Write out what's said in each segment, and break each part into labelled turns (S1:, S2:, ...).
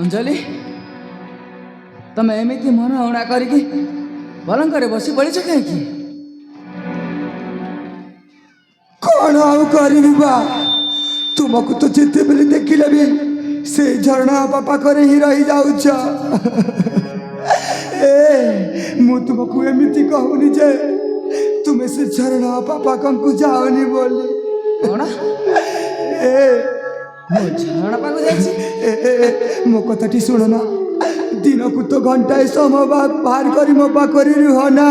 S1: अंजलि तमे एमती मन उणा करिकी पलंग बसी पड़ीच कहीं
S2: कौन आउ करिबी बा तुमको तो जिते बेले देखिले भी से झरणा पाखरे ही रही जाउछ ए मु तुमको एमिति कहूनी जे तुमे से झरणा पाखंकु जाओनी बोली
S1: कौन
S2: ए
S1: मो झरणा पाखु जाइछि
S2: मो कथाटी शुण ना दिन को तो घंटाए समय बाहर करी मो पाखरी रुह ना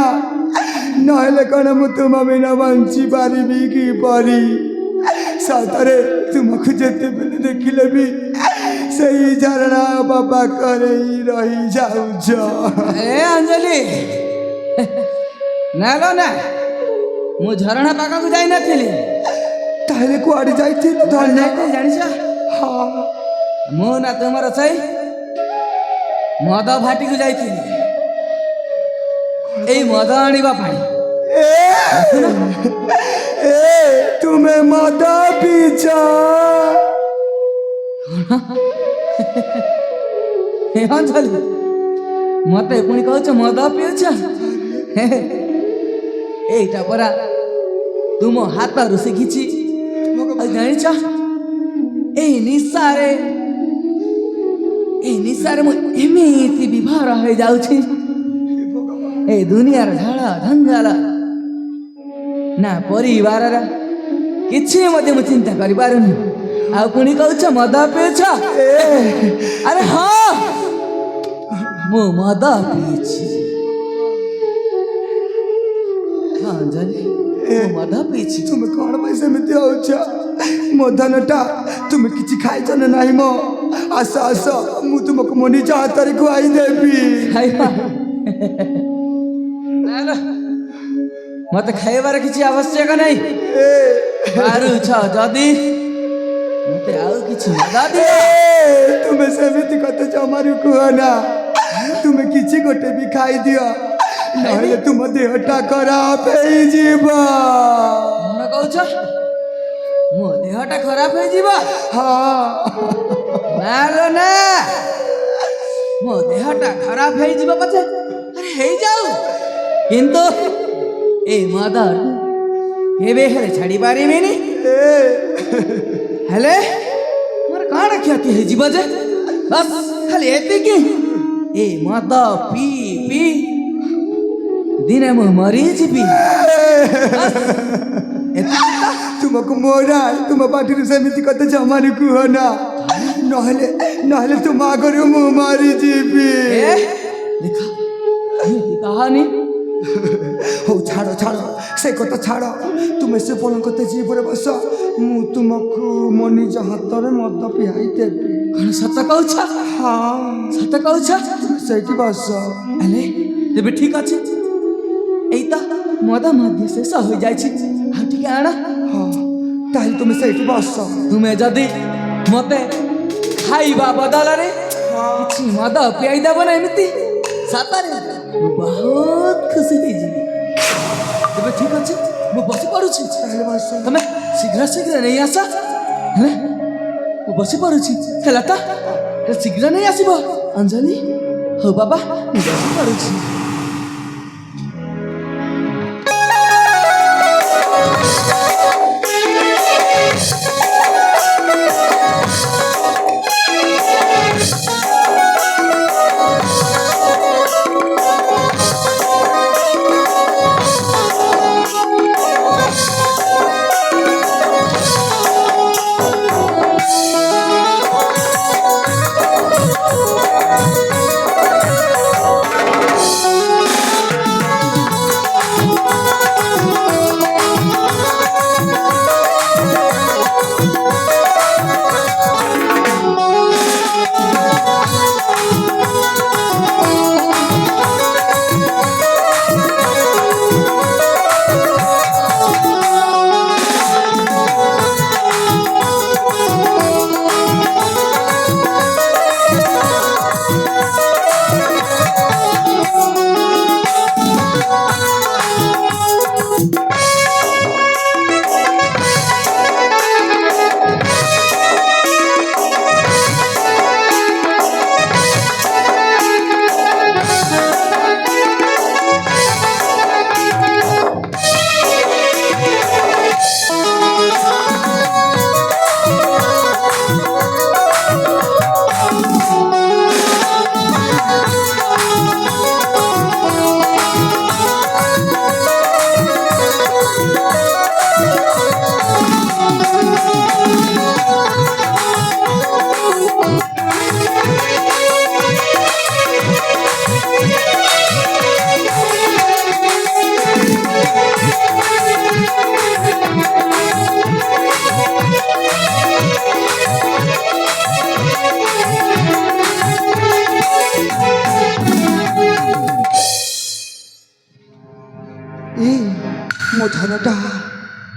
S2: नहले कौन मु तुम बिना बंची पारिबी कि परी सतरे तुमको जेते बेले देखिले भी सही झरणा बाबा करे ही रही जाउछ
S1: ए अंजलि ना लो ना मु झरणा पाखु जाई नथिली
S2: ताहले कुआडे जाइथि धन्य
S1: जानिछ
S2: हाँ
S1: मु ना तुमर सही मद भाटी को जाइथिली एई मद आनिबा पाई
S2: ए तुम्हें मद पीछ
S1: हे अंजलि मते पुणी कहछ मद पिउछ एइटा परा तुम हाथ शिखिछि जानिछ ए निशारे मु एमिति विभार हो जाउछि ए दुनियार झाड़ा धंगाला ना परिवार किछि मते मु चिंता करि पारुनी आ पुणी कहछ मद पिउछ अरे हाँ मु मद पिछि हाँ अंजलि मद पिछि
S2: तुम कौन पैसे में दिया मदनटा तुम किसी खाइछ ना नहीं मो आस आस मु तुमको मो निज हाथ खुआई देवी
S1: मत खाइबार किसी आवश्यक नहीं पारुछ जदि मते आउ किछि मदा दे
S2: तुम सेमिति कत जमारू कहना तुम किसी गोटे भी खाई दियो नहले तुम देहटा खराब हो जीवा
S1: मन कहछ मो देहटा खराब हो जीवा
S2: हाँ
S1: मारो ना मो देहटा खराब हो जीवा पछे अरे हे जाऊ किंतु ए मदर केबे हेले छाड़ी पारिबिनी हेले मोर काण क्षति हे जीवा जे बस खाली एतिकी ए मद पी पी दिने मु मरी जीवी
S2: तुमको मोरा तुम पार्टी सेमिति कत जमारू कहना नहले नहले तुम आगरे मु मारी जीवी
S1: देखा कहानी
S2: हो छाड़ो छाड़ो से कथा छाड़ो तुम से पलंग कते जीवरे बस मु तुमको मो निज हाथ मद पियाई देवी
S1: कौन सत कहछ
S2: हाँ
S1: सत कहछ
S2: सेठी बस
S1: अले तेबे ठीक अछि एइता मद मध्य शेष हो जाइछि हाटी आना
S2: हाँ ताही तुम सेठी बस
S1: तुमे जदि मते खाइबा बदल रे किछि मद पियाई देबो ना एमिति सतरे बहुत खुशी हो जीवी तेबे ठीक अछि मु बसी पड़ुछि
S2: ताही बस
S1: तमे शीघ्र शीघ्र नहीं आसा हे मु बसी पड़ुछि हेला ता शीघ्र नहीं आसीबो अंजलि हो बाबा मु बसी पड़ुछि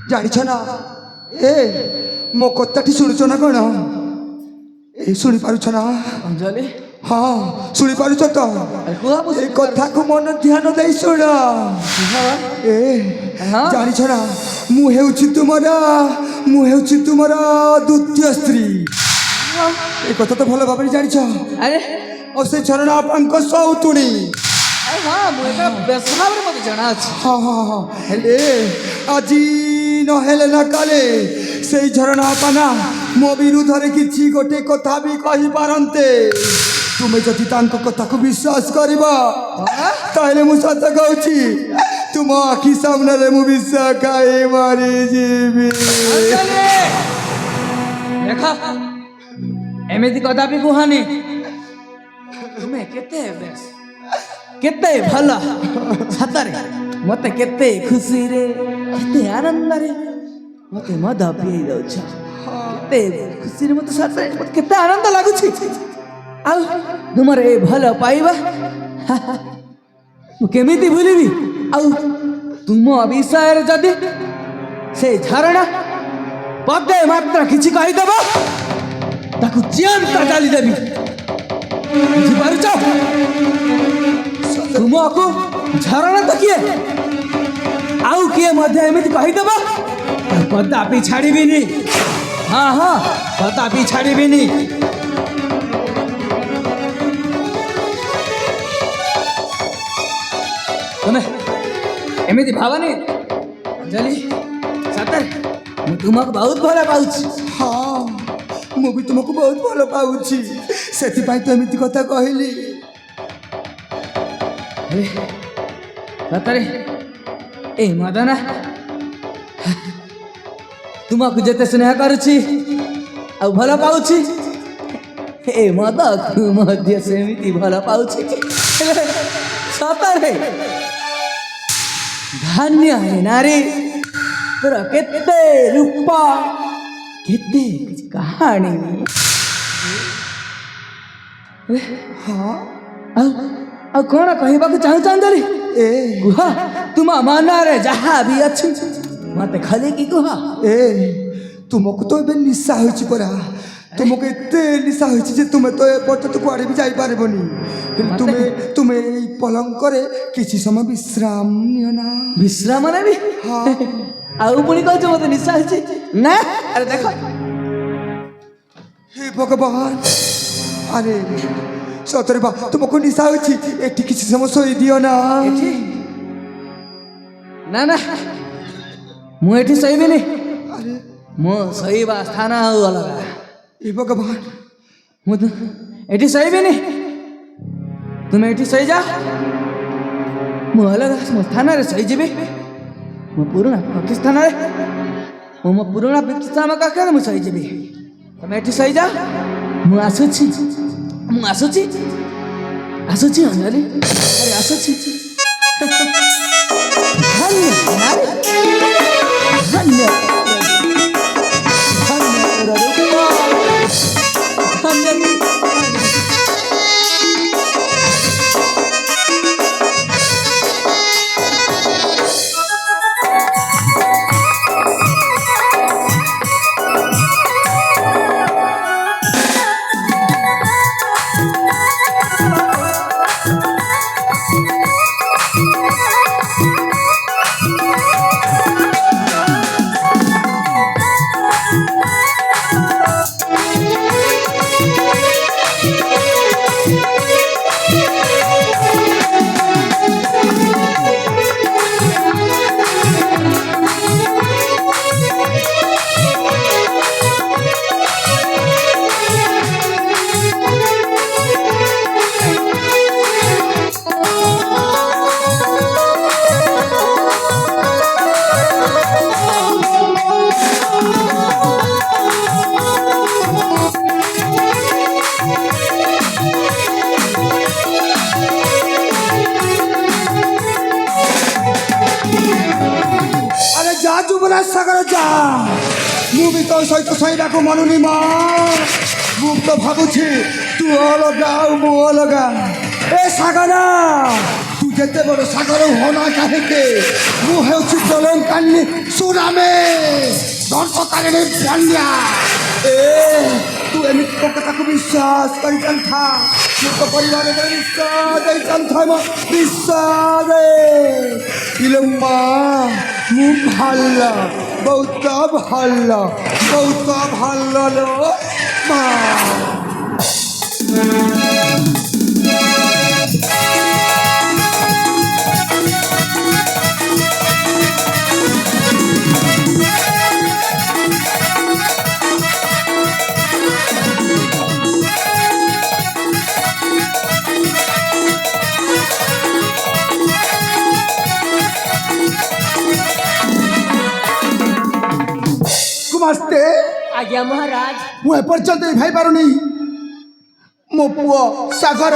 S2: ଜାଣିଛ ନା ଏ ମୋ କଥାଟି ଶୁଣୁଛ ନା କ'ଣ? ଏ ଶୁଣିପାରୁଛ ନା?
S1: ଅଞ୍ଜଳି
S2: ହଁ ଶୁଣିପାରୁଛ ତ?
S1: କୁହ ମୁଁ
S2: ଏ କଥାକୁ ମନ ଧ୍ୟାନ ଦେଇ ଶୁଣ। ଏ
S1: ହଁ।
S2: ଜାଣିଛ ନା ମୁଁ ହେଉଛି ତୁମର ଦ୍ୱିତୀୟ ସ୍ତ୍ରୀ। ଏ କଥା ତ ଭଲ ଭାବରେ ଜାଣିଛ।
S1: ଆରେ
S2: ଆଉ ସେ ଝରଣା ବାପାଙ୍କ ସଉତୁଣୀ।
S1: ହଁ ମୁଁ ଏଟା ବେଶ ଭାବରେ ମୋତେ ଜଣାଅଛି।
S2: ହଁ ହଁ ହଁ ଏ ଆଜି ନହେଲେ ନା କାଲେ ସେଇ ଝରଣା ବାପା ନା ମୋ ବିରୁଦ୍ଧରେ କିଛି ଗୋଟେ କଥା ବି କହିପାରନ୍ତେ। ତୁମେ ଯଦି ତାଙ୍କ କଥାକୁ ବିଶ୍ୱାସ କରିବ ତାହେଲେ ମୁଁ ସତ କହୁଛି ତୁମ ଆଖି ସାମ୍ନାରେ ମୁଁ ବିଷ ଖାଇ ମରିଯିବି।
S1: ଦେଖ ଏମିତି କଥା ବି କୁହନି। ତୁମେ କେତେ ଭଲ ସତରେ ମତେ କେତେ ଖୁସିରେ କେତେ ଆନନ୍ଦରେ ମତେ ମଦ ପିଏଇ ଦଉଛ। କେତେ ଖୁସିରେ ମତେ ସତରେ ମତେ କେତେ ଆନନ୍ଦ ଲାଗୁଛି। ଆଉ ତୁମର ଏ ଭଲ ପାଇବା ମୁଁ କେମିତି ଭୁଲିବି? ଆଉ ତୁମ ବିଷୟରେ ଯଦି ସେ ଝରଣା ପଦେ ମାତ୍ର କିଛି କହିଦେବ ତାକୁ ଜିଅନ୍ତା ଜାଳିଦେବି। ବୁଝିପାରୁଛ? ତୁମକୁ ଝରଣା ତ କିଏ ଆଉ କିଏ ମଧ୍ୟ ଏମିତି କହିଦେବ କଦାପି ଛାଡ଼ିବିନି। ହଁ ହଁ କଦାପି ଛାଡ଼ିବିନି। ତୁମେ ଏମିତି ଭାବନି ଅଞ୍ଜଳି। ସତରେ ମୁଁ ତୁମକୁ ବହୁତ ଭଲ ପାଉଛି।
S2: ହଁ ମୁଁ ବି ତୁମକୁ ବହୁତ ଭଲ ପାଉଛି ସେଥିପାଇଁ ତ ଏମିତି କଥା କହିଲି।
S1: ସତରେ ଏ ମଦନା ତୁମକୁ ଯେତେ ସ୍ନେହ କରୁଛି ଆଉ ଭଲ ପାଉଛି ଏ ମଦକୁ ମଧ୍ୟ ସେମିତି ଭଲ ପାଉଛି। ସତରେ ଧନ୍ୟ ହେ ନାରୀ, ତୋର କେତେ ରୂପ କେତେ କାହାଣୀ।
S2: ହଁ
S1: ଆଉ କ'ଣ କହିବାକୁ ଚାହୁଁଛ ଅଞ୍ଜଳି?
S2: ଏ
S1: କୁହ ତୁମ ମନରେ ଯାହା ବି ଅଛି ମତେ ଖୋଲିକି କୁହ।
S2: ଏ ତୁମକୁ ତ ଏବେ ନିଶା ହୋଇଛି ପରା। ତୁମକୁ ଏତେ ନିଶା ହୋଇଛି ଯେ ତୁମେ ତ ଏପର୍ଯ୍ୟନ୍ତ କୁଆଡ଼େ ବି ଯାଇପାରିବନି। ହେଲେ ତୁମେ ଏଇ ପଲଙ୍କରେ କିଛି ସମୟ ବିଶ୍ରାମ ନିଅ ନା।
S1: ବିଶ୍ରାମ ନେବି?
S2: ହଁ
S1: ଆଉ ପୁଣି କହୁଛ ମତେ ନିଶା ହେଇଛି ନା? ଆରେ ଦେଖ
S2: ହେ ଭଗବାନ, ଆରେ ସତରେ ବା ତୁମକୁ ନିଶା ହୋଇଛି। ଏଠି କିଛି ସମୟ ଶୋଇ ଦିଅ ନା।
S1: ଏଠି ନା ନା ମୁଁ ଏଠି ଶୋଇବିନି।
S2: ଆରେ
S1: ମୁଁ ଶୋଇବା ସ୍ଥାନ ଆଉ ଅଲଗା।
S2: ଏ ଭଗବାନ,
S1: ମୁଁ ଏଠି ଶୋଇବିନି। ତୁମେ ଏଠି ଶୋଇଯାଅ। ମୁଁ ଅଲଗା ସ୍ଥାନରେ ଶୋଇଯିବି। ମୋ ପୁରୁଣା ପକ୍ଷୀ ସ୍ଥାନରେ ମୋ ପୁରୁଣା ବିଶ୍ରାମ କକ୍ଷରେ ମୁଁ ଶୋଇଯିବି। ତମେ ଏଠି ଶୋଇଯାଅ। ମୁଁ ଆସୁଛି ଅଞ୍ଜଳି। ଆରେ ଆସୁଛି। ଧନ୍ୟ ଧନ୍ୟ
S2: ସାଗର ଯା। ମୁଁ ବି ତୋ ସହିତ ଶୋଇବାକୁ ମନୁନି ମା। ମୁଁ ତ ଭାବୁଛି ତୁ ଅଲଗା ଆଉ ମୁଁ ଅଲଗା। ଏ ସାଗର, ତୁ ଯେତେ ବଡ଼ ସାଗର ହୋନା କାହିଁକି, ମୁଁ ହେଉଛି ଚଲଙ୍କାନୀ ସୁନାମେ। ଦର୍ଶକାରିଣୀ ବନ୍ୟା ତୁ ଏମିତି କଥାକୁ ବିଶ୍ୱାସ କରି ଚାଲିଥା ମୁଁ ତ ପରିବାର ଉପରେ ବିଶ୍ୱାସ ଦେଇ ଚାଲିଥାଏ ମୋ ବିଶ୍ୱାସ ଇଲୋ ମା ମୁଁ ଭଲ ବହୁତ ଭଲ ଲୋ ମା କୁମାସ୍ତେ
S3: ଆଜ୍ଞା ମହାରାଜ।
S2: ମୁଁ ଏପର୍ଯ୍ୟନ୍ତ ଭାଇ ପାରୁନି ମୋ ପୁଅ ସାଗର